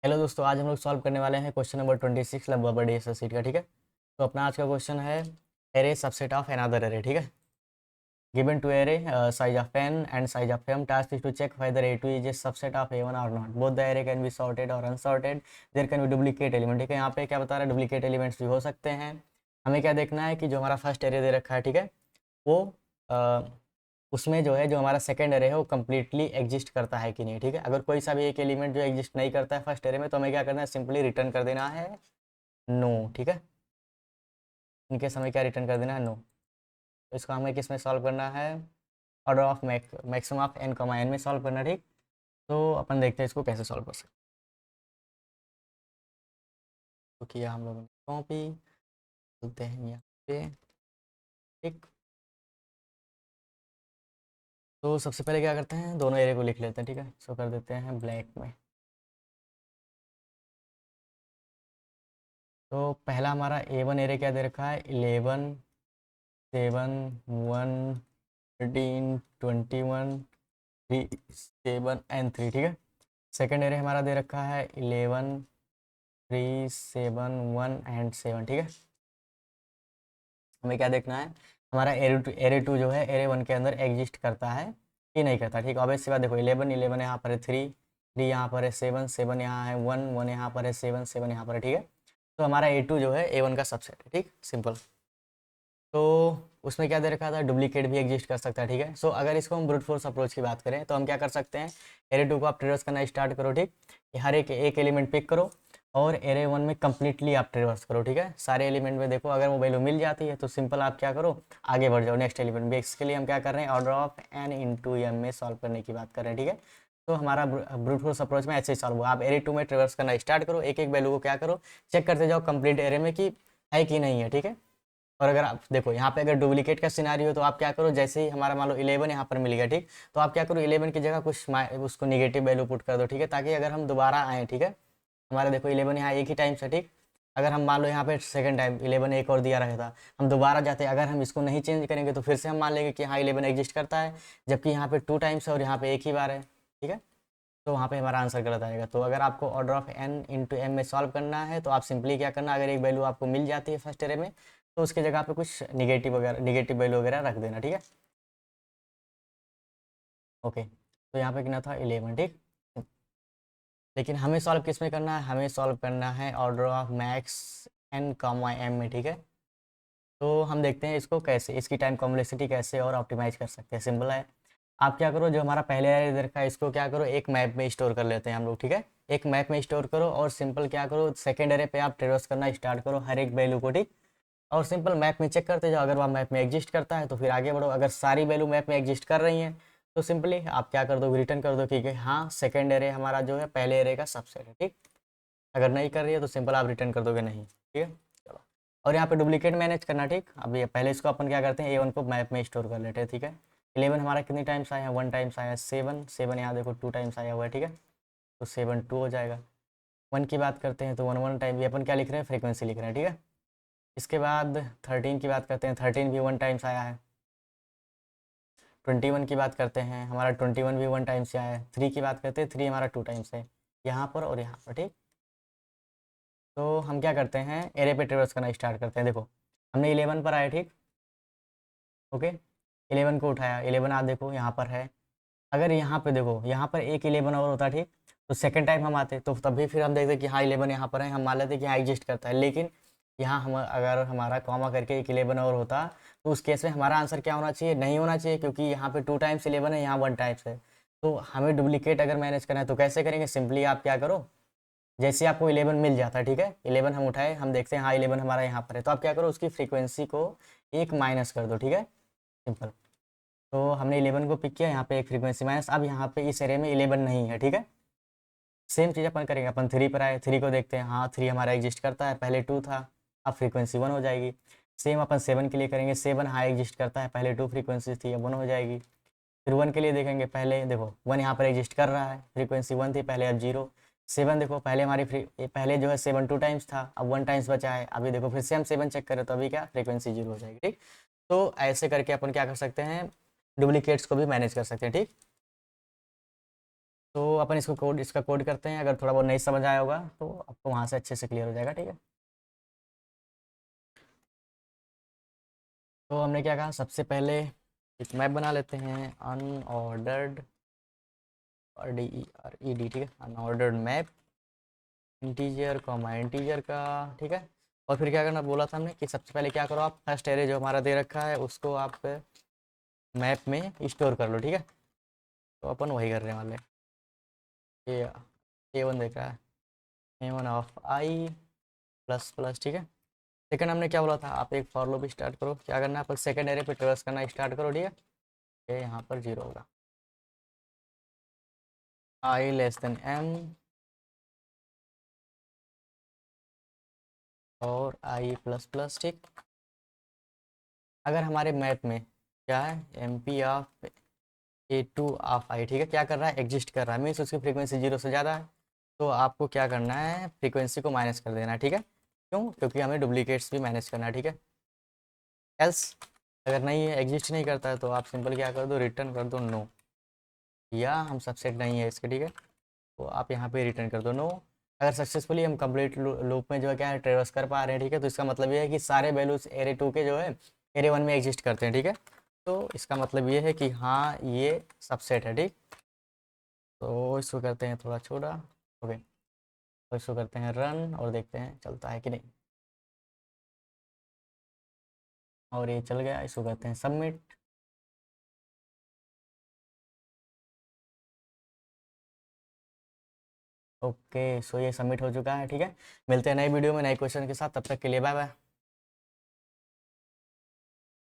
Hello दोस्तों, आज हम लोग सॉल्व करने वाले हैं क्वेश्चन नंबर 26 लगभग बड़ी एस सीट का। ठीक है, तो अपना आज का क्वेश्चन है array subset of another array. ठीक है, given two array size of n and size of m, task is to check whether a2 is a subset of a1 or not, both the array can be sorted or unsorted, there can be duplicate element। ठीक है, यहाँ पे क्या बता रहा है, duplicate elements भी हो सकते हैं। हमें क्या देखना है कि जो हमारा फर्स्ट एरे दे रखा है, ठीक है, वो उसमें जो है जो हमारा सेकंड एरे है वो कम्प्लीटली एग्जिस्ट करता है कि नहीं। ठीक है, अगर कोई सा भी एक एलिमेंट जो एग्जिस्ट नहीं करता है फर्स्ट एरे में, तो हमें क्या करना है, सिंपली रिटर्न कर देना है नो। ठीक है, इनके समय क्या रिटर्न कर देना है, नो। तो इसको हमें किस में सॉल्व करना है, order of maximum of N comma N में सॉल्व करना है। ठीक, तो अपन देखते हैं इसको कैसे सॉल्व कर सकते हैं। तो किया हम लोगों ने कॉपी, चलते हैं यहाँ पे। ठीक, तो सबसे पहले क्या करते हैं, दोनों एरे को लिख लेते हैं। ठीक है, इसको कर देते हैं ब्लैक में। तो पहला हमारा A1 एरे क्या दे रखा है, 11 7 1 13 21 3 7 एंड 3। ठीक है, सेकंड एरे हमारा दे रखा है 11 3 7 1 एंड 7। ठीक है, हमें क्या देखना है, हमारा एरे टू जो है एरे वन के अंदर एग्जिस्ट करता है कि नहीं करता। ठीक है, ऑब्वियस सी बात, देखो 11 11 यहाँ पर है, 3 3 यहाँ पर है, 7 7 यहाँ है, 1 1 यहाँ पर है, 7 7 यहाँ पर है। ठीक है, तो हमारा A2 जो है A1 का सबसेट है। ठीक, सिंपल। तो उसमें क्या दे रखा था, डुप्लीकेट भी एग्जिस्ट कर सकता है। ठीक है, सो अगर इसको हम ब्रूट फोर्स अप्रोच की बात करें तो हम क्या कर सकते हैं, एरे टू को आप ट्रेवर्स करना स्टार्ट करो। ठीक, हर एक एलिमेंट पिक करो और एरे वन में कम्प्लीटली आप ट्रेवर्स करो। ठीक है, सारे एलिमेंट में देखो, अगर वो वैल्यू मिल जाती है तो सिंपल आप क्या करो, आगे बढ़ जाओ नेक्स्ट एलिमेंट में। इसके लिए हम क्या कर रहे हैं, order of N into M में सॉल्व करने की बात कर रहे हैं। ठीक है, तो हमारा ब्रूट फोर्स अप्रोच में ऐसे ही सॉल्व हुआ। आप एरे टू में ट्रेवर्स करना स्टार्ट करो, एक एक वैल्यू को क्या करो, चेक करते जाओ कंप्लीट एरे में कि है कि नहीं है। ठीक है, और अगर आप देखो यहाँ पे अगर डुप्लीकेट का सिनारी हो तो आप क्या करो, जैसे ही हमारा मान लो 11 यहाँ पर मिल गया, ठीक, तो आप क्या करो, 11 की जगह कुछ उसको निगेटिव वैल्यू पुट कर दो। ठीक है, ताकि अगर हम दोबारा आएँ, ठीक है, हमारा देखो 11 यहाँ एक ही टाइम से, ठीक, अगर हम मान लो यहाँ पे सेकंड टाइम 11 एक और दिया रहता, हम दोबारा जाते, अगर हम इसको नहीं चेंज करेंगे तो फिर से हम मान लेंगे कि हाँ 11 एग्जिस्ट करता है, जबकि यहाँ पे 2 टाइम्स है और यहाँ पे एक ही बार है। ठीक है, तो वहाँ पे हमारा आंसर गलत आएगा। तो अगर आपको order of N into M में सॉल्व करना है तो आप सिंपली क्या करना, अगर एक वैल्यू आपको मिल जाती है फर्स्ट एरे में तो उसकी जगह पे कुछ निगेटिव वैल्यू वगैरह रख देना। ठीक है, ओके। तो यहाँ पे कितना था, 11। ठीक, लेकिन हमें सॉल्व किस में करना है, हमें सॉल्व करना है order of max N comma M में। ठीक है, तो हम देखते हैं इसको कैसे, इसकी टाइम कॉम्प्लेक्सिटी कैसे और ऑप्टिमाइज कर सकते हैं। सिंपल है, आप क्या करो, जो हमारा पहले एरे दे रखा है इसको क्या करो, एक मैप में स्टोर कर लेते हैं हम लोग। ठीक है, एक मैप में स्टोर करो और सिंपल क्या करो, सेकेंड एरे पे आप ट्रेवर्स करना स्टार्ट करो हर एक वैल्यू को। ठीक, और सिंपल मैप में चेक करते जाओ, अगर वह मैप में एग्जिस्ट करता है तो फिर आगे बढ़ो, अगर सारी वैल्यू मैप में एग्जिस्ट कर रही हैं तो सिंपली आप क्या कर दो, रिटर्न कर दो कि हाँ सेकेंड एरे हमारा जो है पहले एरे का सबसेट है। ठीक, अगर नहीं कर रही है तो सिंपल आप रिटर्न कर दोगे नहीं। ठीक है, चलो। और यहाँ पे डुप्लीकेट मैनेज करना। ठीक, अब ये पहले इसको अपन क्या करते हैं, A1 को मैप में स्टोर कर लेते हैं। ठीक है, 11 हमारा कितनी टाइम्स आया है, 1 टाइम्स आया है, 7 7 यहाँ देखो 2 टाइम्स आया हुआ है। ठीक है, तो 7 2 हो जाएगा। 1 की बात करते हैं तो 1 1 टाइम, ये अपन क्या लिख रहे हैं, फ्रीक्वेंसी लिख रहे हैं। ठीक है, इसके बाद 13 की बात करते हैं, 13 भी 1 टाइम्स आया है। 21 की बात करते हैं, हमारा 21 भी 1 टाइम्स से आया है। 3 की बात करते हैं, 3 हमारा 2 टाइम्स है, यहाँ पर और यहाँ पर। ठीक, तो हम क्या करते हैं, एरे पे ट्रेवर्स करना स्टार्ट करते हैं। देखो हमने 11 पर आए, ठीक, ओके, 11 को उठाया, 11 आप देखो यहाँ पर है। अगर यहाँ पे देखो, यहाँ पर एक 11 और होता, ठीक, तो सेकंड टाइम हम आते तो तभी फिर हम देखते कि हाँ 11 यहाँ पर है, हम मान लेते कि हाँ एग्जिस्ट करता है। लेकिन यहाँ हम अगर हमारा कॉमा करके एक 11 और होता तो उस केस में हमारा आंसर क्या होना चाहिए, नहीं होना चाहिए, क्योंकि यहाँ पे 2 टाइम्स 11 है, यहाँ 1 टाइम्स है। तो हमें डुप्लीकेट अगर मैनेज करना है तो कैसे करेंगे, सिंपली आप क्या करो, जैसे आपको 11 मिल जाता है, ठीक है, 11 हम उठाए, हम देखते हैं हाँ 11 हमारा यहाँ पर है, तो आप क्या करो, उसकी फ्रीक्वेंसी को एक माइनस कर दो। ठीक है, सिंपल। तो हमने 11 को पिक किया, यहाँ पे एक फ्रीक्वेंसी माइनस, अब यहाँ पे इस एरे में 11 नहीं है। ठीक है, सेम चीज़ अपन करेंगे, अपन 3 पर आए, 3 को देखते हैं, हाँ 3 हमारा एग्जिस्ट करता है, पहले 2 था, अब फ्रीक्वेंसी 1 हो जाएगी। सेम अपन 7 के लिए करेंगे, 7 हाँ एग्जिस्ट करता है, पहले 2 फ्रीक्वेंसी थी, अब 1 हो जाएगी। फिर 1 के लिए देखेंगे, पहले देखो 1 यहाँ पर एग्जिस्ट कर रहा है, फ्रीक्वेंसी 1 थी पहले, अब 0। 7 देखो पहले हमारी पहले जो है 7 2 टाइम्स था, अब 1 टाइम्स बचा है, अभी देखो फिर से हम 7 चेक करें तो अभी क्या फ्रीक्वेंसी 0 हो जाएगी। ठीक, तो ऐसे करके अपन क्या कर सकते हैं, डुप्लीकेट्स को भी मैनेज कर सकते हैं। ठीक, तो अपन इसका कोड करते हैं। अगर थोड़ा बहुत नहीं समझ आया होगा तो आपको वहाँ से अच्छे से क्लियर हो जाएगा, ठीक है। तो हमने क्या कहा, सबसे पहले एक मैप बना लेते हैं, अनऑर्डर्ड, और DERED, ठीक है, unordered map integer comma integer का, ठीक है। और फिर क्या करना बोला था हमने कि सबसे पहले क्या करो, आप फर्स्ट एरे जो हमारा दे रखा है उसको आप मैप में स्टोर कर लो, ठीक है। तो अपन वही करने वाले हैं। ये A1 देख रहा है, A1 of I plus plus, ठीक है। सेकंड हमने क्या बोला था, आप एक फॉर लूप स्टार्ट करो। क्या करना है, अपन सेकंड एरे पे ट्रेवर्स करना स्टार्ट करो, ठीक है। ये यहाँ पर 0 होगा, आई लेस देन M और आई प्लस प्लस, ठीक। अगर हमारे मैप में क्या है, MP ऑफ A2 ऑफ आई, ठीक है, क्या कर रहा है, एग्जिस्ट कर रहा है, मीन्स उसकी फ्रीक्वेंसी 0 से ज़्यादा है। तो आपको क्या करना है, फ्रीक्वेंसी को माइनस कर देना है, ठीक है। क्यों, क्योंकि हमें डुप्लीकेट्स भी मैनेज करना है, ठीक है। एल्स अगर नहीं है, एग्जिस्ट नहीं करता है, तो आप सिंपल क्या कर दो, रिटर्न कर दो नो, या हम सबसेट नहीं है इसके, ठीक है। तो आप यहाँ पे रिटर्न कर दो नो। अगर सक्सेसफुली हम कंप्लीट लूप में जो है क्या है ट्रेवर्स कर पा रहे हैं, ठीक है, तो इसका मतलब ये है कि सारे वैल्यूज एरे 2 के जो है एरे 1 में एग्जिस्ट करते हैं, ठीक है। तो इसका मतलब ये है कि हाँ ये सबसेट है, ठीक। तो इसको करते हैं थोड़ा छोटा, ओके। तो इसको करते हैं रन और देखते हैं चलता है कि नहीं। और ये चल गया, इसको करते हैं सबमिट। ओके, सो ये सबमिट हो चुका है, ठीक है। मिलते हैं नई वीडियो में नए क्वेश्चन के साथ, तब तक के लिए बाय बाय।